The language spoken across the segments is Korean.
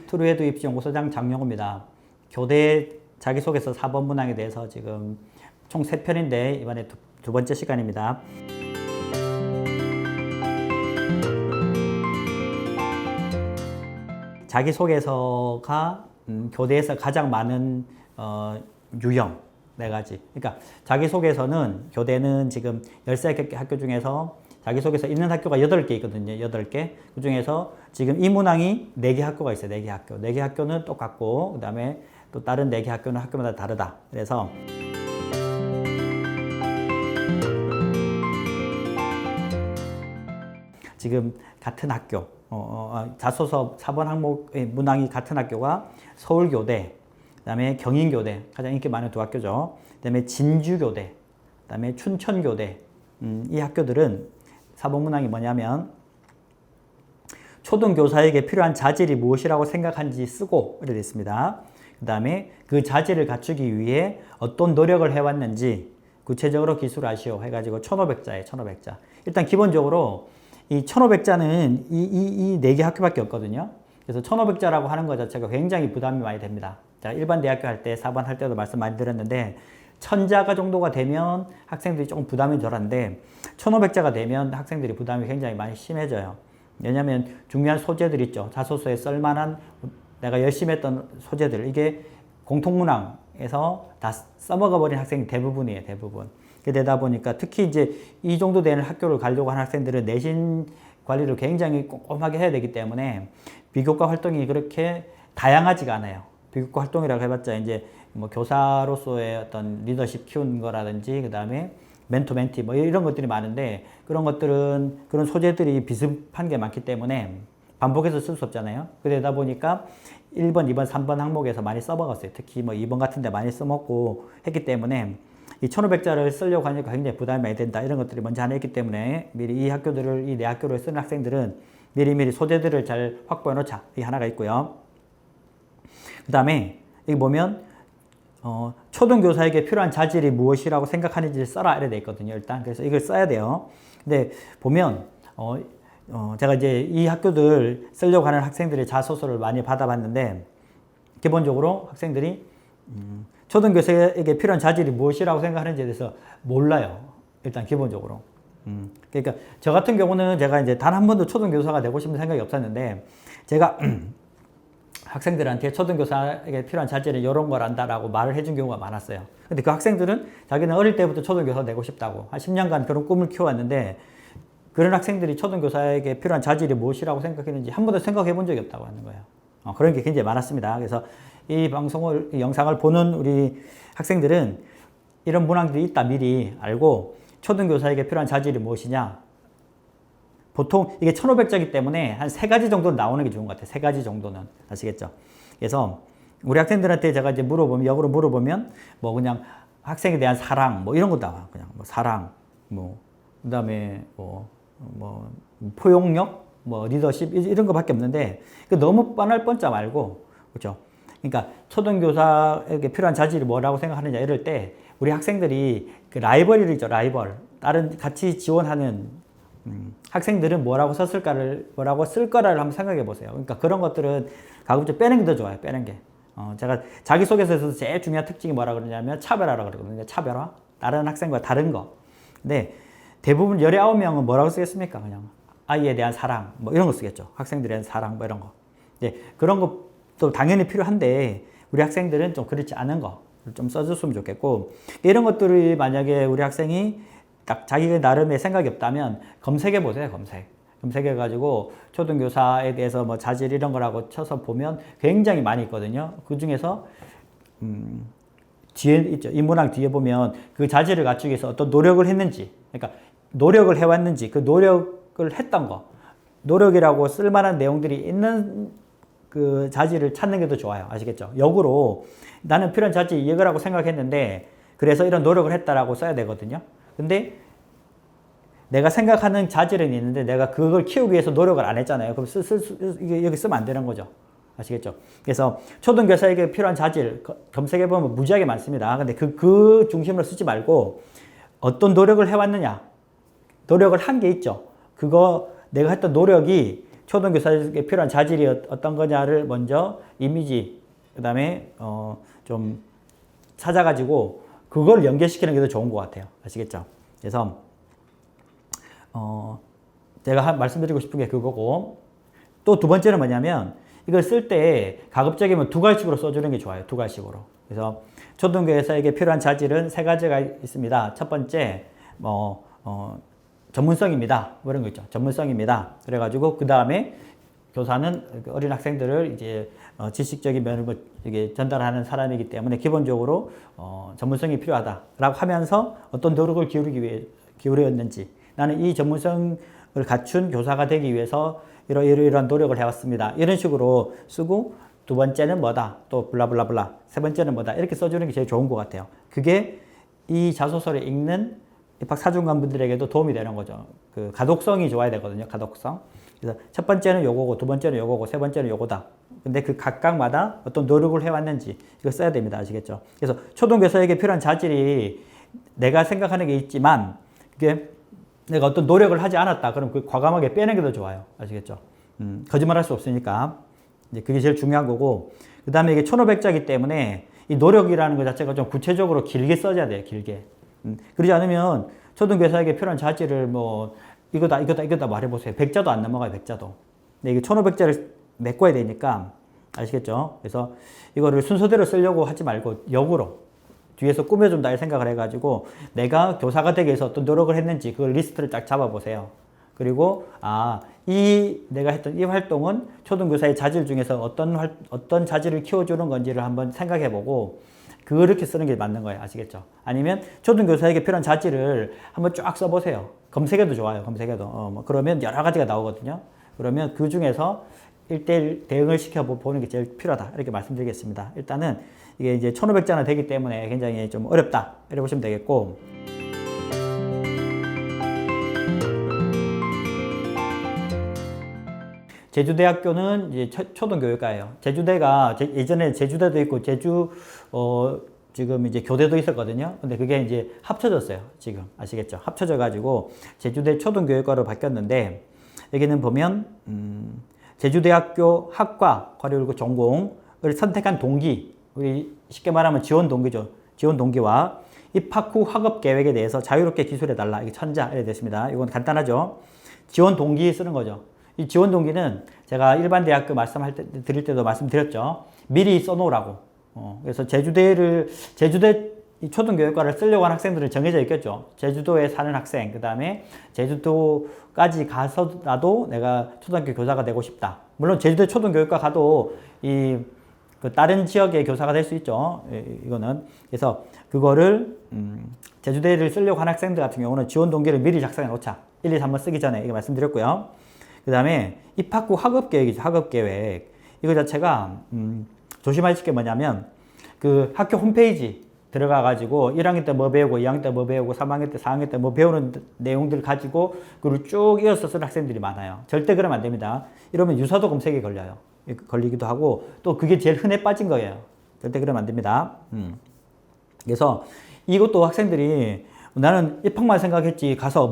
트루에듀 입시연구소장 장명호입니다. 교대 자기소개서 4번 문항에 대해서 지금 총 3편인데 이번에 두 번째 시간입니다. 자기소개서가 교대에서 가장 많은 유형 4가지. 그러니까 자기소개서는 교대는 지금 13개 학교 중에서 자기소개서 있는 학교가 8개 있거든요. 8개. 그 중에서 지금 이 문항이 4개 학교가 있어요. 4개 학교. 4개 학교는 똑같고 그 다음에 또 다른 4개 학교는 학교마다 다르다. 그래서 지금 같은 학교, 자소서 4번 항목의 문항이 같은 학교가 서울교대, 그 다음에 경인교대, 가장 인기 많은 두 학교죠. 그 다음에 진주교대, 그 다음에 춘천교대. 이 학교들은 4번 문항이 뭐냐면 초등교사에게 필요한 자질이 무엇이라고 생각하는지 쓰고 이렇게 있습니다. 그 다음에 그 자질을 갖추기 위해 어떤 노력을 해왔는지 구체적으로 기술하시오 해가지고 1500자에 1500자. 일단 기본적으로 이 1500자는 이 4개 학교밖에 없거든요. 그래서 1500자라고 하는 것 자체가 굉장히 부담이 많이 됩니다. 자, 일반 대학교 할 때, 4번 할 때도 말씀 많이 드렸는데 1000자가 정도가 되면 학생들이 조금 부담이 덜한데 1500자가 되면 학생들이 부담이 굉장히 많이 심해져요. 왜냐하면 중요한 소재들 있죠. 자소서에 쓸만한 내가 열심히 했던 소재들, 이게 공통문항에서 다 써먹어버린 학생이 대부분이에요. 대부분. 되다 보니까 특히 이제 이 정도 되는 학교를 가려고 하는 학생들은 내신 관리를 굉장히 꼼꼼하게 해야 되기 때문에 비교과 활동이 그렇게 다양하지가 않아요. 비교과 활동이라고 해봤자 이제 뭐 교사로서의 어떤 리더십 키우는 거라든지 그 다음에 멘토 멘티 뭐 이런 것들이 많은데 그런 것들은 그런 소재들이 비슷한 게 많기 때문에 반복해서 쓸 수 없잖아요. 그러다 보니까 1번, 2번, 3번 항목에서 많이 써먹었어요. 특히 뭐 2번 같은 데 많이 써먹고 했기 때문에 이 1500자를 쓰려고 하니까 굉장히 부담이 많이 된다. 이런 것들이 먼저 하나 있기 때문에 미리 이 학교들을, 이 4학교를 쓰는 학생들은 미리미리 소재들을 잘 확보해 놓자. 이게 하나가 있고요. 그 다음에 여기 보면 초등교사에게 필요한 자질이 무엇이라고 생각하는지를 써라. 이렇게 돼 있거든요. 일단. 그래서 이걸 써야 돼요. 근데 보면 제가 이제 이 학교들 쓰려고 하는 학생들의 자소서를 많이 받아봤는데 기본적으로 학생들이 초등교사에게 필요한 자질이 무엇이라고 생각하는지에 대해서 몰라요. 일단 기본적으로. 그러니까 저 같은 경우는 제가 이제 단 한 번도 초등교사가 되고 싶은 생각이 없었는데 제가 학생들한테 초등교사에게 필요한 자질은 이런 걸 안다라고 말을 해준 경우가 많았어요. 근데 그 학생들은 자기는 어릴 때부터 초등교사 되고 싶다고 한 10년간 그런 꿈을 키워왔는데 그런 학생들이 초등교사에게 필요한 자질이 무엇이라고 생각했는지 한 번도 생각해 본 적이 없다고 하는 거예요. 그런 게 굉장히 많았습니다. 그래서 이 방송을, 이 영상을 보는 우리 학생들은 이런 문항들이 있다 미리 알고 초등교사에게 필요한 자질이 무엇이냐. 보통 이게 1500자이기 때문에 한 3가지 정도는 나오는 게 좋은 것 같아요. 3가지 정도는. 아시겠죠? 그래서 우리 학생들한테 제가 이제 물어보면, 역으로 물어보면 뭐 그냥 학생에 대한 사랑, 뭐 이런 거 나와요. 그냥 뭐 사랑, 뭐, 그 다음에 뭐 포용력, 뭐 리더십, 이런 거밖에 없는데 너무 뻔할 뻔짜 말고, 그렇죠? 그러니까 초등교사에게 필요한 자질이 뭐라고 생각하느냐 이럴 때 우리 학생들이 그 라이벌이죠. 라이벌. 다른 같이 지원하는 학생들은 뭐라고 쓸 거라를 한번 생각해 보세요. 그러니까 그런 것들은 가급적 빼는 게 더 좋아요. 빼는 게. 제가 자기소개서에서 제일 중요한 특징이 뭐라 그러냐면 차별화라고 그러거든요. 차별화. 다른 학생과 다른 거. 근데 대부분 19명은 뭐라고 쓰겠습니까? 그냥 아이에 대한 사랑 뭐 이런 거 쓰겠죠. 학생들에 대한 사랑 뭐 이런 거. 그런 것도 당연히 필요한데 우리 학생들은 좀 그렇지 않은 거 좀 써줬으면 좋겠고 이런 것들이 만약에 우리 학생이 딱 자기가 나름의 생각이 없다면 검색해 보세요. 검색해 가지고 초등교사에 대해서 뭐 자질 이런 거라고 쳐서 보면 굉장히 많이 있거든요. 그 중에서 뒤에 있죠. 이 문항 뒤에 보면 그 자질을 갖추기 위해서 어떤 노력을 했는지, 그러니까 노력을 해왔는지, 그 노력을 했던 거, 노력이라고 쓸만한 내용들이 있는 그 자질을 찾는 게 더 좋아요. 아시겠죠? 역으로 나는 필요한 자질이 이거라고 생각했는데 그래서 이런 노력을 했다라고 써야 되거든요. 근데 내가 생각하는 자질은 있는데 내가 그걸 키우기 위해서 노력을 안 했잖아요. 그럼 여기 쓰면 안 되는 거죠. 아시겠죠? 그래서 초등교사에게 필요한 자질 검색해보면 무지하게 많습니다. 근데 그 중심으로 쓰지 말고 어떤 노력을 해왔느냐. 노력을 한 게 있죠. 그거 내가 했던 노력이 초등교사에게 필요한 자질이 어떤 거냐를 먼저 이미지, 그 다음에 좀 찾아가지고 그걸 연계시키는 게 더 좋은 것 같아요. 아시겠죠? 그래서 제가 말씀드리고 싶은 게 그거고, 또 두 번째는 뭐냐면 이걸 쓸 때 가급적이면 두 갈식으로 써주는 게 좋아요. 두 갈식으로. 그래서 초등교사에게 필요한 자질은 세 가지가 있습니다. 첫 번째 전문성입니다. 뭐 이런 거 있죠. 전문성입니다. 그래가지고 그 다음에 교사는 어린 학생들을 이제 지식적인 면을 이게 전달하는 사람이기 때문에 기본적으로 전문성이 필요하다라고 하면서 어떤 노력을 기울였는지, 나는 이 전문성을 갖춘 교사가 되기 위해서 이러한 노력을 해왔습니다. 이런 식으로 쓰고, 두 번째는 뭐다, 또 블라블라블라, 세 번째는 뭐다, 이렇게 써주는 게 제일 좋은 것 같아요. 그게 이 자소서를 읽는 입학 사중관분들에게도 도움이 되는 거죠. 그 가독성이 좋아야 되거든요. 가독성. 그래서 첫 번째는 요거고, 두 번째는 요거고, 세 번째는 요거다. 근데 그 각각마다 어떤 노력을 해왔는지 이거 써야 됩니다. 아시겠죠? 그래서 초등교사에게 필요한 자질이 내가 생각하는 게 있지만 그게 내가 어떤 노력을 하지 않았다. 그럼 그 과감하게 빼는 게 더 좋아요. 아시겠죠? 거짓말할 수 없으니까. 이제 그게 제일 중요한 거고, 그 다음에 이게 1500자이기 때문에 이 노력이라는 것 자체가 좀 구체적으로 길게 써줘야 돼요. 길게. 그러지 않으면 초등교사에게 필요한 자질을 뭐 이거다 말해보세요. 100자도 안 넘어가요. 100자도. 근데 이게 1500자를 메꿔야 되니까. 아시겠죠? 그래서 이거를 순서대로 쓰려고 하지 말고 역으로 뒤에서 꾸며준다 이 생각을 해가지고 내가 교사가 되기 위해서 어떤 노력을 했는지 그걸 리스트를 딱 잡아보세요. 그리고 내가 했던 이 활동은 초등교사의 자질 중에서 어떤 자질을 키워주는 건지를 한번 생각해보고 그렇게 쓰는 게 맞는 거예요. 아시겠죠? 아니면 초등교사에게 필요한 자질을 한번 쫙 써보세요. 검색해도 좋아요. 검색해도. 그러면 여러 가지가 나오거든요. 그러면 그 중에서 1대1 대응을 시켜보는 게 제일 필요하다. 이렇게 말씀드리겠습니다. 일단은 이게 이제 1500자나 되기 때문에 굉장히 좀 어렵다. 이렇게 보시면 되겠고. 제주대학교는 이제 초등교육과예요. 제주대가 예전에 제주대도 있고 지금 이제 교대도 있었거든요. 근데 그게 이제 합쳐졌어요. 지금 아시겠죠? 합쳐져 가지고 제주대 초등교육과로 바뀌었는데 여기는 보면 제주대학교 학과 괄호 전공을 선택한 동기, 우리 쉽게 말하면 지원 동기죠. 지원 동기와 입학 후 학업 계획에 대해서 자유롭게 기술해달라. 이게 천자 이렇게 됐습니다. 이건 간단하죠. 지원 동기 쓰는 거죠. 이 지원 동기는 제가 일반 대학교 드릴 때도 말씀드렸죠. 미리 써놓으라고. 그래서 제주대 초등교육과를 쓰려고 하는 학생들은 정해져 있겠죠. 제주도에 사는 학생, 그 다음에 제주도까지 가서라도 내가 초등학교 교사가 되고 싶다. 물론 제주도 초등교육과 가도 그 다른 지역의 교사가 될 수 있죠. 이거는. 그래서 그거를 제주대를 쓰려고 하는 학생들 같은 경우는 지원 동기를 미리 작성해 놓자. 1, 2, 3번 쓰기 전에 이거 말씀드렸고요. 그 다음에 입학 후 학업 계획이죠. 학업 계획. 이거 자체가 조심하실 게 뭐냐면 그 학교 홈페이지 들어가가지고 1학년 때 뭐 배우고 2학년 때 뭐 배우고 3학년 때 4학년 때 뭐 배우는 내용들 가지고 그걸 쭉 이어서 쓰는 학생들이 많아요. 절대 그러면 안 됩니다. 이러면 유사도 검색에 걸리기도 하고 또 그게 제일 흔해 빠진 거예요. 절대 그러면 안 됩니다. 그래서 이것도 학생들이 나는 입학만 생각했지 가서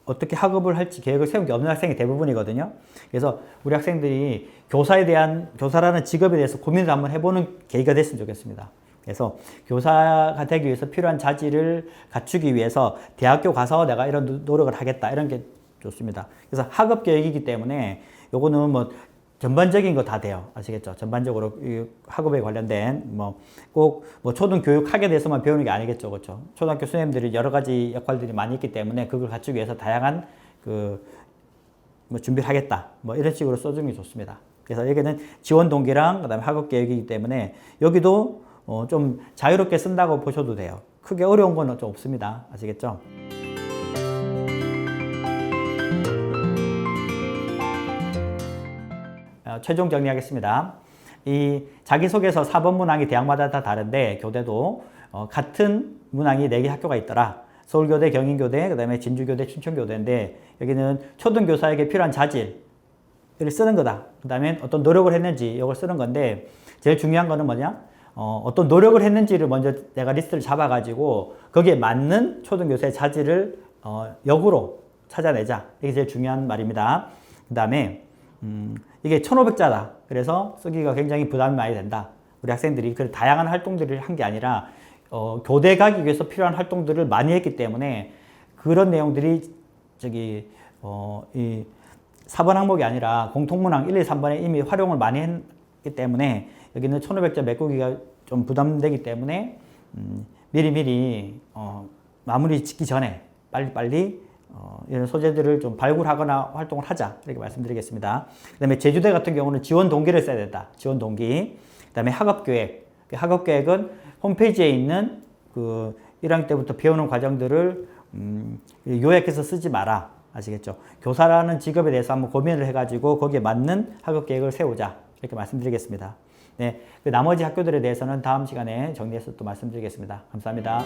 어떻게 학업을 할지 계획을 세운 게 없는 학생이 대부분이거든요. 그래서 우리 학생들이 교사라는 직업에 대해서 고민을 한번 해보는 계기가 됐으면 좋겠습니다. 그래서 교사가 되기 위해서 필요한 자질을 갖추기 위해서 대학교 가서 내가 이런 노력을 하겠다. 이런 게 좋습니다. 그래서 학업 계획이기 때문에 요거는 뭐 전반적인 거 다 돼요. 아시겠죠? 전반적으로 이 학업에 관련된 꼭 초등교육 학에 대해서만 배우는 게 아니겠죠. 그렇죠? 초등학교 선생님들이 여러 가지 역할들이 많이 있기 때문에 그걸 갖추기 위해서 다양한 준비를 하겠다. 이런 식으로 써주는 게 좋습니다. 그래서 여기는 지원 동기랑 그다음에 학업 계획이기 때문에 여기도 좀 자유롭게 쓴다고 보셔도 돼요. 크게 어려운 건 좀 없습니다. 아시겠죠? 최종 정리하겠습니다. 이 자기소개서 4번 문항이 대학마다 다 다른데 교대도 같은 문항이 4개 학교가 있더라. 서울교대, 경인교대, 그 다음에 진주교대, 춘천교대인데 여기는 초등교사에게 필요한 자질을 쓰는 거다. 그 다음에 어떤 노력을 했는지 이걸 쓰는 건데 제일 중요한 거는 뭐냐? 어떤 노력을 했는지를 먼저 내가 리스트를 잡아가지고 거기에 맞는 초등교사의 자질을 역으로 찾아내자. 이게 제일 중요한 말입니다. 그 다음에 이게 1,500자다. 그래서 쓰기가 굉장히 부담이 많이 된다. 우리 학생들이 그 다양한 활동들을 한 게 아니라 교대 가기 위해서 필요한 활동들을 많이 했기 때문에 그런 내용들이 이 4번 항목이 아니라 공통문항 1, 2, 3번에 이미 활용을 많이 했기 때문에 여기는 1,500자 메꾸기가 좀 부담되기 때문에 미리미리 마무리 짓기 전에 빨리빨리 이런 소재들을 좀 발굴하거나 활동을 하자 이렇게 말씀드리겠습니다. 그 다음에 제주대 같은 경우는 지원 동기를 써야 된다. 지원 동기. 그 다음에 학업계획. 학업계획은 홈페이지에 있는 그 1학년 때부터 배우는 과정들을 요약해서 쓰지 마라. 아시겠죠? 교사라는 직업에 대해서 한번 고민을 해가지고 거기에 맞는 학업계획을 세우자. 이렇게 말씀드리겠습니다. 네, 그 나머지 학교들에 대해서는 다음 시간에 정리해서 또 말씀드리겠습니다. 감사합니다.